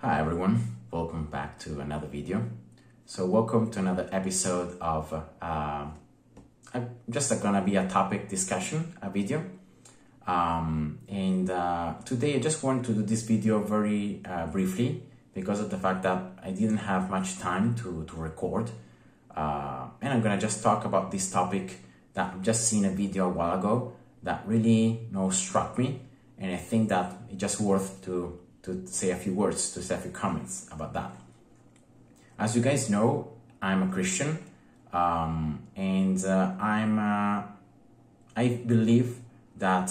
Hi everyone, welcome back to another video. So welcome to another episode of just gonna be a topic discussion, a video. Today I just want to do this video very briefly because of the fact that I didn't have much time to record. And I'm gonna just talk about this topic that I've just seen a video a while ago that really struck me, and I think that it's just worth to say a few words, to say a few comments about that. As you guys know, I'm a Christian, and I believe that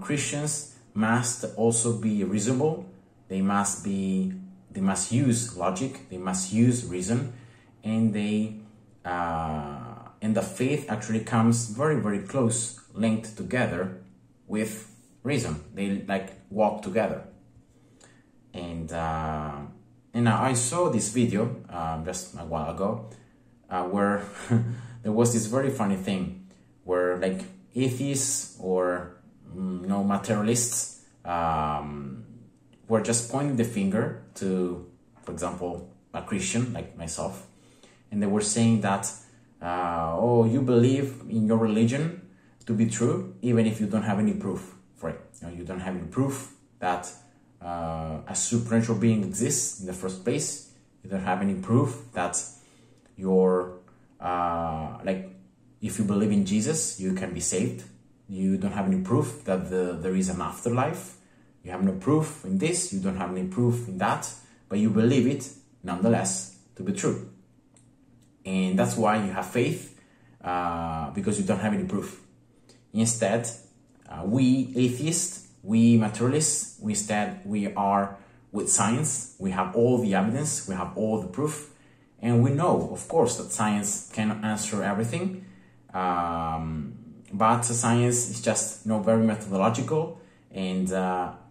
Christians must also be reasonable. They must use logic. They must use reason, and the faith actually comes very, very close, linked together with reason. They walk together. And I saw this video just a while ago where there was this very funny thing where atheists or materialists were just pointing the finger to, for example, a Christian like myself, and they were saying that oh, you believe in your religion to be true even if you don't have any proof for it. You don't have any proof that a supernatural being exists in the first place. You don't have any proof that you're if you believe in Jesus, you can be saved. You don't have any proof that there is an afterlife. You have no proof in this. You don't have any proof in that, but you believe it nonetheless to be true. And that's why you have faith, because you don't have any proof. Instead, we atheists, we materialists, we are with science. We have all the evidence, we have all the proof, and we know, of course, that science cannot answer everything, but science is just very methodological, and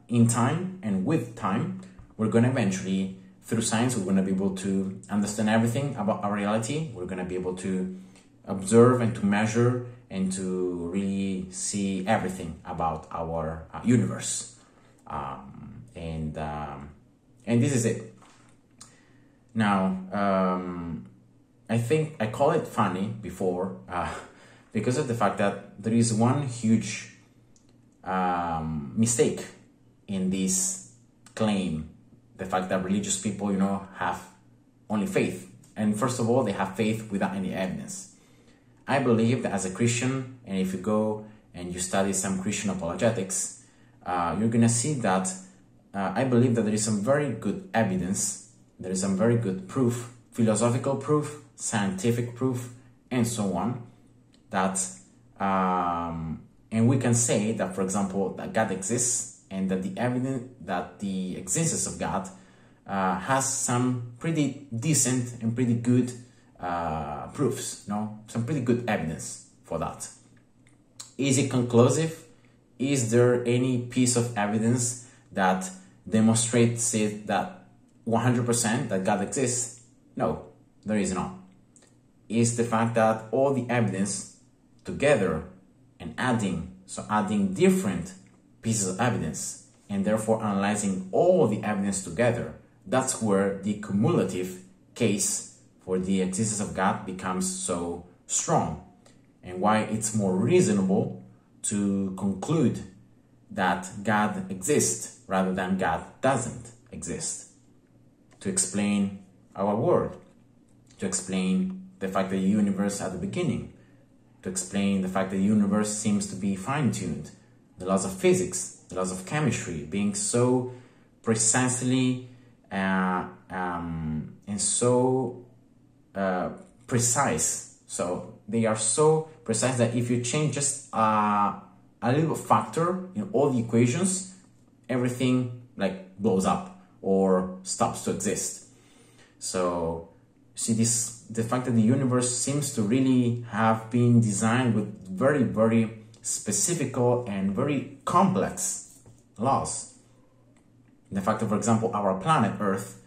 in time and with time, we're going to eventually, through science, we're going to be able to understand everything about our reality. We're going to be able to observe and to measure and to really see everything about our universe, and this is it. Now, I think I call it funny before because of the fact that there is one huge mistake in this claim, the fact that religious people, have only faith, and first of all, they have faith without any evidence. I believe that as a Christian, and if you go and you study some Christian apologetics, you're going to see that I believe that there is some very good evidence, there is some very good proof, philosophical proof, scientific proof, and so on, that, and we can say that, for example, that God exists, and that the evidence that the existence of God has some pretty decent and pretty good proofs, some pretty good evidence for that. Is it conclusive? Is there any piece of evidence that demonstrates it that 100% that God exists? No, there is not. Is the fact that all the evidence together and adding different pieces of evidence, and therefore analyzing all the evidence together, that's where the cumulative case for the existence of God becomes so strong, and why it's more reasonable to conclude that God exists rather than God doesn't exist, to explain our world, to explain the fact that the universe at the beginning, to explain the fact that the universe seems to be fine-tuned, the laws of physics, the laws of chemistry being so precisely and so precise. So they are so precise that if you change just a little factor in all the equations, everything blows up or stops to exist. So see, the fact that the universe seems to really have been designed with very, very specific and very complex laws. The fact that, for example, our planet Earth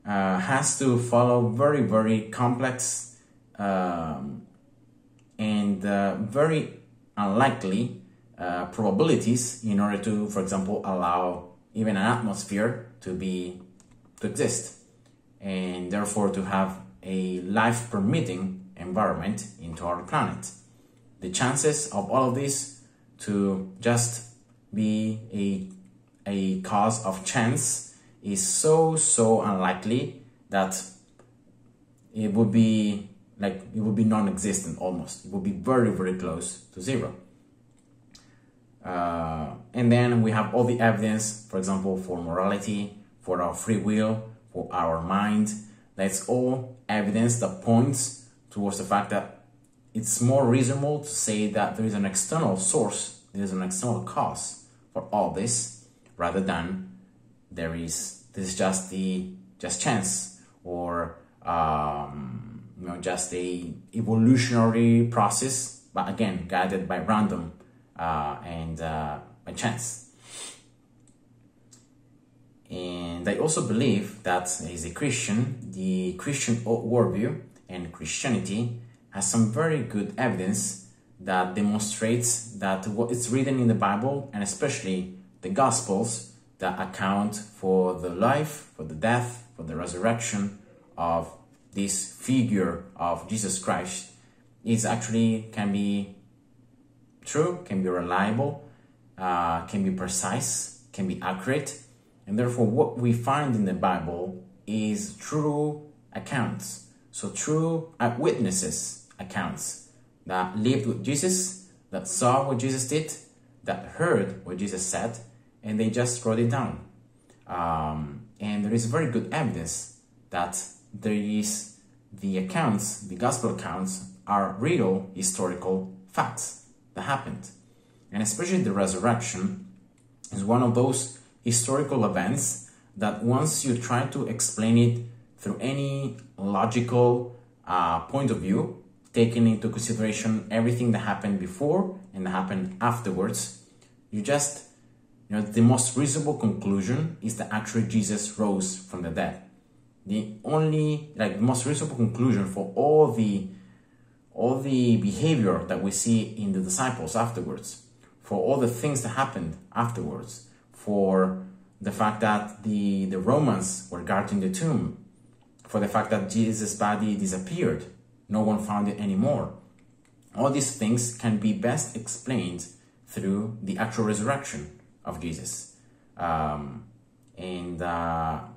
has to follow very, very complex and very unlikely probabilities in order to, for example, allow even an atmosphere to be to exist, and therefore to have a life-permitting environment into our planet. The chances of all of this to just be a cause of chance is so unlikely that it would be non-existent almost. It would be very close to zero. And then we have all the evidence, for example, for morality, for our free will, for our mind. That's all evidence that points towards the fact that it's more reasonable to say that there is an external source, there is an external cause for all this, rather than this is just chance, or just a evolutionary process, but again guided by random and by chance. And I also believe that as a Christian, the Christian worldview and Christianity has some very good evidence that demonstrates that what is written in the Bible, and especially the Gospels, that account for the life, for the death, for the resurrection of this figure of Jesus Christ, is actually can be true, can be reliable, can be precise, can be accurate. And therefore what we find in the Bible is true accounts. So true witnesses accounts that lived with Jesus, that saw what Jesus did, that heard what Jesus said, and they just wrote it down. And there is very good evidence that there is the gospel accounts are real historical facts that happened. And especially the resurrection is one of those historical events that once you try to explain it through any logical point of view, taking into consideration everything that happened before and that happened afterwards, the most reasonable conclusion is that actually Jesus rose from the dead. The most reasonable conclusion for all the behavior that we see in the disciples afterwards, for all the things that happened afterwards, for the fact that the Romans were guarding the tomb, for the fact that Jesus' body disappeared, no one found it anymore. All these things can be best explained through the actual resurrection of Jesus.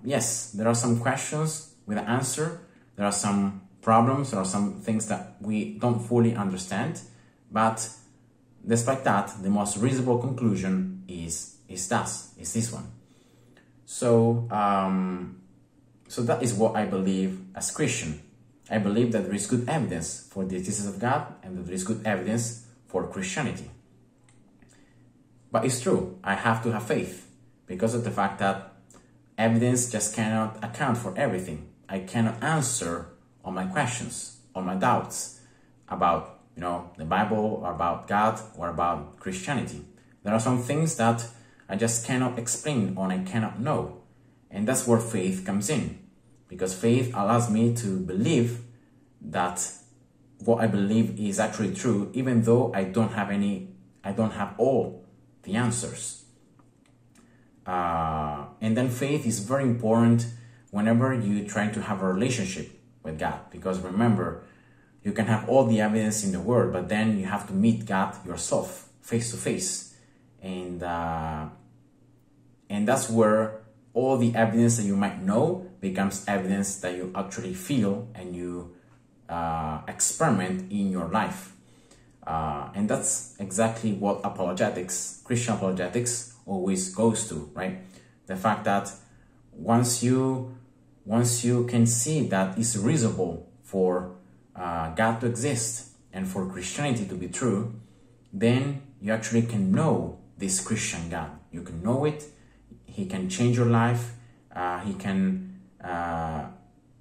Yes, there are some questions with an answer. There are some problems. There are some things that we don't fully understand. But despite that, the most reasonable conclusion is this one. So that is what I believe as Christian. I believe that there is good evidence for the existence of God, and that there is good evidence for Christianity. But it's true, I have to have faith, because of the fact that evidence just cannot account for everything. I cannot answer all my questions, all my doubts about the Bible, or about God, or about Christianity. There are some things that I just cannot explain, or I cannot know. And that's where faith comes in. Because faith allows me to believe that what I believe is actually true, even though I don't have all the answers. And then faith is very important whenever you try to have a relationship with God. Because remember, you can have all the evidence in the world, but then you have to meet God yourself, face to face. And that's where all the evidence that you might know becomes evidence that you actually feel and you experiment in your life. And that's exactly what Christian apologetics always goes to, right? The fact that once you can see that it's reasonable for God to exist and for Christianity to be true, then you actually can know this Christian God. You can know it. He can change your life. He can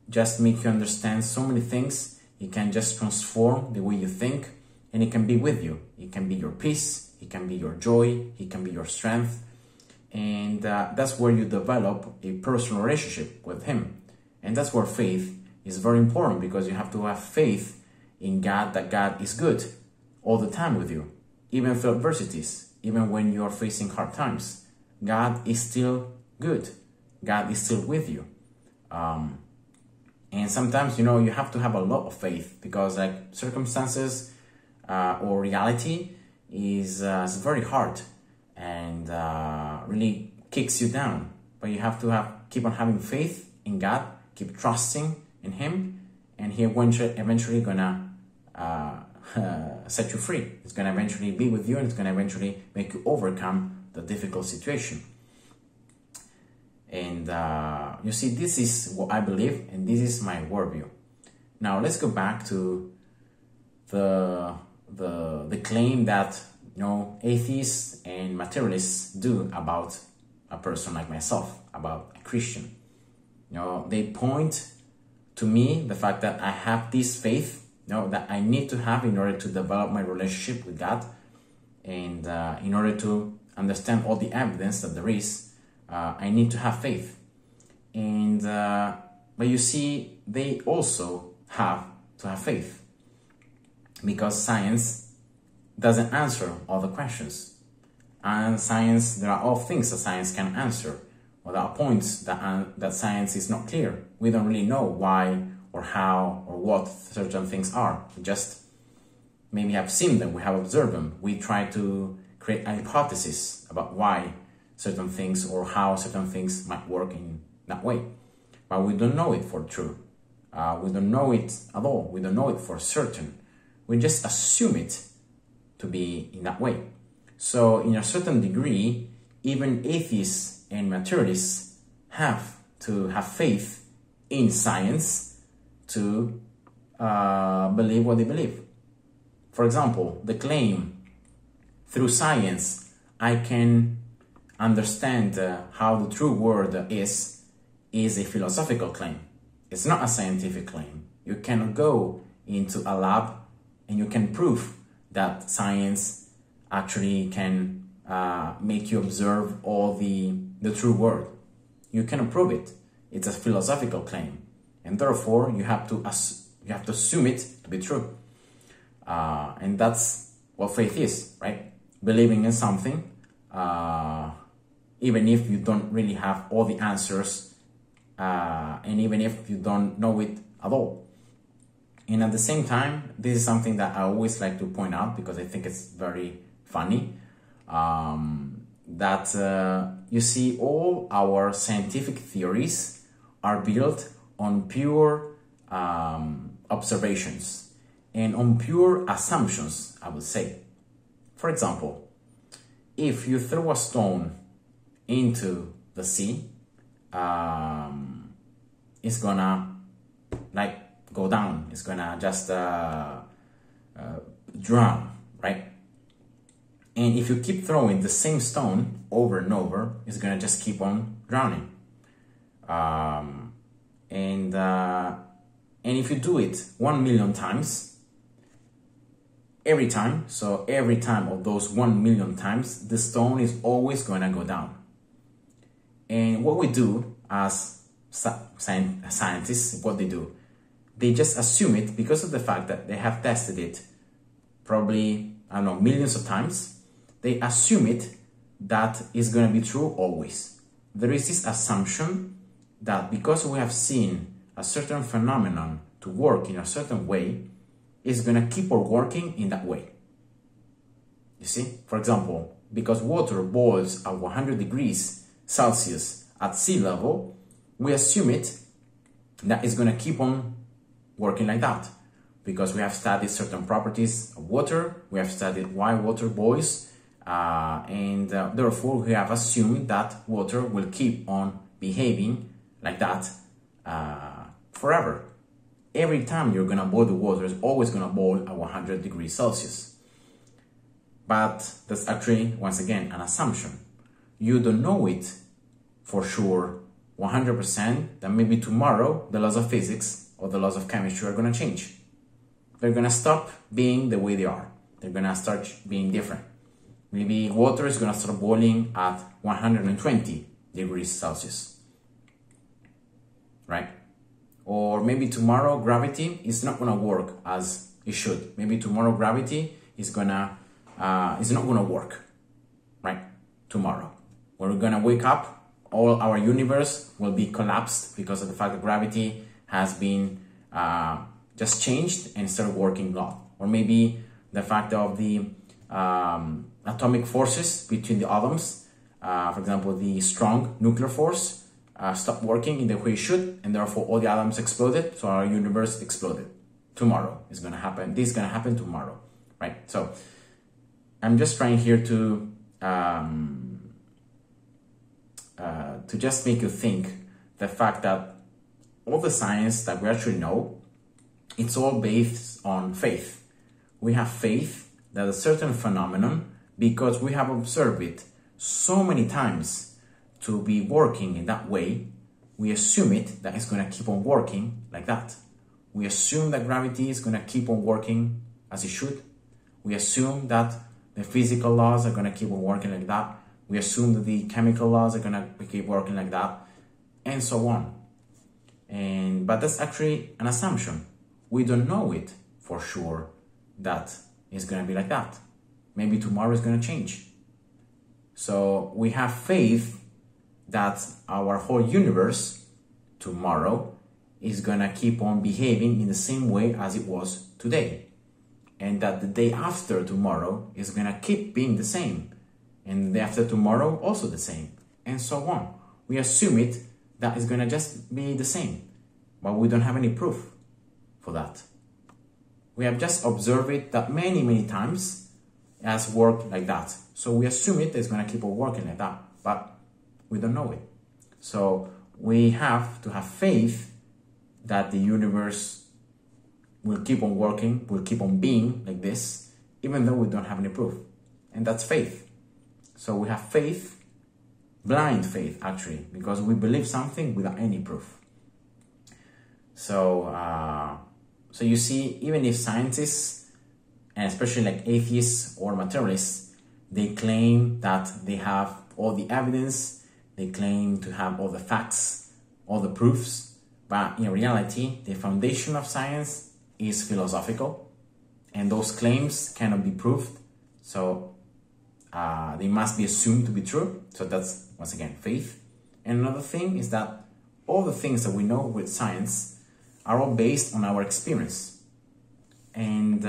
just make you understand so many things. He can just transform the way you think, and He can be with you. He can be your peace. He can be your joy. He can be your strength. And that's where you develop a personal relationship with Him. And that's where faith is very important, because you have to have faith in God, that God is good all the time with you, even through adversities, even when you are facing hard times. God is still good. God is still with you. And sometimes, you know, you have to have a lot of faith, because like circumstances or reality is very hard and really kicks you down. But you have to keep on having faith in God, keep trusting in Him, and He eventually gonna set you free. It's gonna eventually be with you, and it's gonna eventually make you overcome the difficult situation. And you see, this is what I believe, and this is my worldview. Now let's go back to the claim that, you know, atheists and materialists do about a person like myself, about a Christian. You know, they point to me the fact that I have this faith, you know, that I need to have in order to develop my relationship with God, and in order to understand all the evidence that there is, I need to have faith. And but you see, they also have to have faith, because science doesn't answer all the questions. And science, there are all things that science can answer, or there are points that science is not clear. We don't really know why or how or what certain things are. We just maybe have seen them, we have observed them. We try to create a hypothesis about why certain things or how certain things might work in that way. But we don't know it for true. We don't know it at all. We don't know it for certain. We just assume it to be in that way. So in a certain degree, even atheists and materialists have to have faith in science to believe what they believe. For example, the claim, through science, I can understand how the true world is a philosophical claim. It's not a scientific claim. You cannot go into a lab and you can prove that science actually can make you observe all the true world. You cannot prove it. It's a philosophical claim, and therefore you have to assume it to be true. And that's what faith is, right? Believing in something, even if you don't really have all the answers, and even if you don't know it at all. And at the same time, this is something that I always like to point out, because I think it's very funny, that you see, all our scientific theories are built on pure observations and on pure assumptions, I would say. For example, if you throw a stone into the sea, it's gonna like go down. It's gonna just drown, right? And if you keep throwing the same stone over and over, it's gonna just keep on drowning. And if you do it 1 million times, every time of those 1 million times, the stone is always gonna go down. And what we do as scientists, what they do, they just assume it because of the fact that they have tested it probably, I don't know, millions of times. They assume it that it's going to be true always. There is this assumption that because we have seen a certain phenomenon to work in a certain way, it's going to keep on working in that way. You see? For example, because water boils at 100 degrees Celsius at sea level, we assume it that it's going to keep on working like that, because we have studied certain properties of water, we have studied why water boils, and therefore we have assumed that water will keep on behaving like that forever. Every time you're gonna boil the water, it's always gonna boil at 100 degrees Celsius. But that's actually, once again, an assumption. You don't know it for sure 100% that maybe tomorrow the laws of physics or the laws of chemistry are gonna change. They're gonna stop being the way they are. They're gonna start being different. Maybe water is gonna start boiling at 120 degrees Celsius, right? Or maybe tomorrow gravity is not gonna work as it should. Maybe tomorrow gravity is not gonna work, right? Tomorrow, we're gonna wake up all our universe will be collapsed because of the fact that gravity has been just changed and started working God. Or maybe the fact of the atomic forces between the atoms, for example, the strong nuclear force stopped working in the way it should, and therefore all the atoms exploded, so our universe exploded. Tomorrow is going to happen. This is going to happen tomorrow, right? So I'm just trying here to just make you think the fact that all the science that we actually know, it's all based on faith. We have faith that a certain phenomenon, because we have observed it so many times to be working in that way, we assume it that it's going to keep on working like that. We assume that gravity is going to keep on working as it should. We assume that the physical laws are going to keep on working like that. We assume that the chemical laws are going to keep working like that, and so on. But that's actually an assumption. We don't know it for sure that it's going to be like that. Maybe tomorrow is going to change. So we have faith that our whole universe tomorrow is going to keep on behaving in the same way as it was today. And that the day after tomorrow is going to keep being the same. And the day after tomorrow also the same. And so on. We assume it that it's going to just be the same. But we don't have any proof for that. We have just observed it that many times it has worked like that. So we assume it is going to keep on working like that. But we don't know it. So we have to have faith that the universe will keep on working, will keep on being like this, even though we don't have any proof. And that's faith. So we have faith, blind faith actually, because we believe something without any proof. So you see, even if scientists, and especially like atheists or materialists, they claim that they have all the evidence, they claim to have all the facts, all the proofs, but in reality, the foundation of science is philosophical, and those claims cannot be proved, so they must be assumed to be true. So that's, once again, faith. And another thing is that all the things that we know with science are all based on our experience. And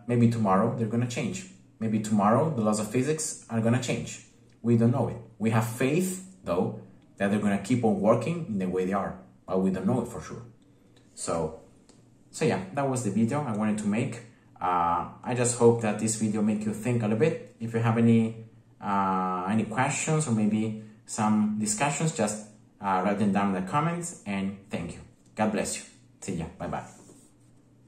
maybe tomorrow they're going to change. Maybe tomorrow the laws of physics are going to change. We don't know it. We have faith, though, that they're going to keep on working in the way they are, but we don't know it for sure. So yeah, that was the video I wanted to make. I just hope that this video make you think a little bit. If you have any questions or maybe some discussions, just write them down in the comments, and thank you. God bless you. See ya. Bye-bye.